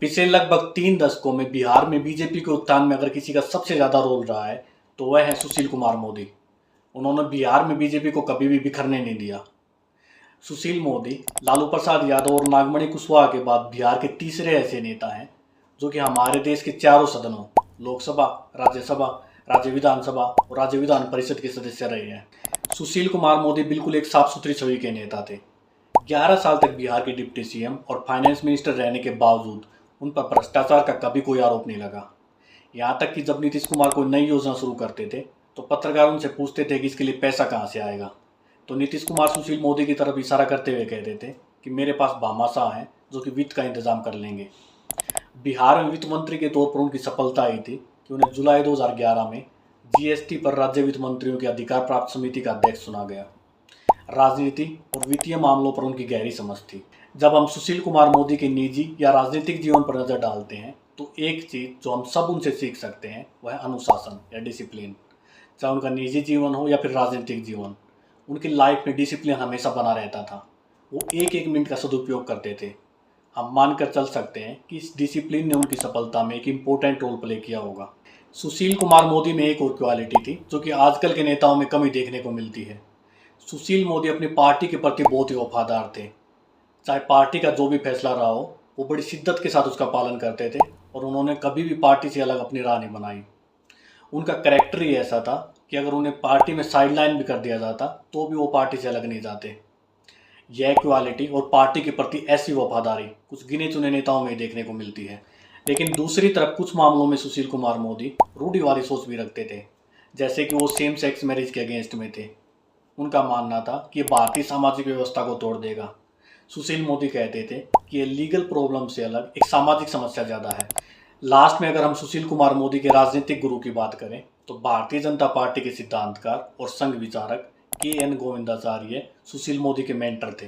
पिछले लगभग 3 दशकों में बिहार में बीजेपी के उत्थान में अगर किसी का सबसे ज़्यादा रोल रहा है तो वह है सुशील कुमार मोदी। उन्होंने बिहार में बीजेपी को कभी भी बिखरने नहीं दिया। सुशील मोदी, लालू प्रसाद यादव और नागमणि कुशवाहा के बाद बिहार के तीसरे ऐसे नेता हैं जो कि हमारे देश के चारों सदनों, लोकसभा, राज्यसभा, राज्य विधानसभा और राज्य विधान परिषद के सदस्य रहे हैं। सुशील कुमार मोदी बिल्कुल एक साफ सुथरी छवि के नेता थे। 11 साल तक बिहार के डिप्टी सीएम और फाइनेंस मिनिस्टर रहने के बावजूद उन पर भ्रष्टाचार का कभी कोई आरोप नहीं लगा। यहाँ तक कि जब नीतीश कुमार कोई नई योजना शुरू करते थे तो पत्रकार उनसे पूछते थे कि इसके लिए पैसा कहाँ से आएगा, तो नीतीश कुमार सुशील मोदी की तरफ इशारा करते हुए कहते थे कि मेरे पास भामाशाह हैं जो कि वित्त का इंतजाम कर लेंगे। बिहार में वित्त मंत्री के तौर पर उनकी सफलता आई थी कि उन्हें जुलाई 2011 में जीएसटी पर राज्य वित्त मंत्रियों की अधिकार प्राप्त समिति का अध्यक्ष चुना गया। राजनीति और वित्तीय मामलों पर उनकी गहरी समझ थी। जब हम सुशील कुमार मोदी के निजी या राजनीतिक जीवन पर नज़र डालते हैं तो एक चीज़ जो हम सब उनसे सीख सकते हैं वह है अनुशासन या डिसिप्लिन। चाहे उनका निजी जीवन हो या फिर राजनीतिक जीवन, उनकी लाइफ में डिसिप्लिन हमेशा बना रहता था। वो एक एक मिनट का सदुपयोग करते थे। हम मानकर चल सकते हैं कि इस डिसिप्लिन ने उनकी सफलता में एक इम्पोर्टेंट रोल प्ले किया होगा। सुशील कुमार मोदी में एक और क्वालिटी थी जो कि आजकल के नेताओं में कमी देखने को मिलती है। सुशील मोदी अपनी पार्टी के प्रति बहुत ही वफादार थे। चाहे पार्टी का जो भी फैसला रहा हो, वो बड़ी शिद्दत के साथ उसका पालन करते थे और उन्होंने कभी भी पार्टी से अलग अपनी राह नहीं बनाई। उनका कैरेक्टर ही ऐसा था कि अगर उन्हें पार्टी में साइडलाइन भी कर दिया जाता तो भी वो पार्टी से अलग नहीं जाते। यह क्वालिटी और पार्टी के प्रति ऐसी वफादारी कुछ गिने चुने नेताओं में देखने को मिलती है। लेकिन दूसरी तरफ कुछ मामलों में सुशील कुमार मोदी रूढ़िवादी सोच भी रखते थे, जैसे कि वो सेम सेक्स मैरिज के अगेंस्ट में थे। उनका मानना था कि ये भारतीय सामाजिक व्यवस्था को तोड़ देगा। सुशील मोदी कहते थे कि ये लीगल प्रॉब्लम से अलग एक सामाजिक समस्या ज़्यादा है। लास्ट में अगर हम सुशील कुमार मोदी के राजनीतिक गुरु की बात करें तो भारतीय जनता पार्टी के सिद्धांतकार और संघ विचारक के एन गोविंदाचार्य सुशील मोदी के मेंटर थे।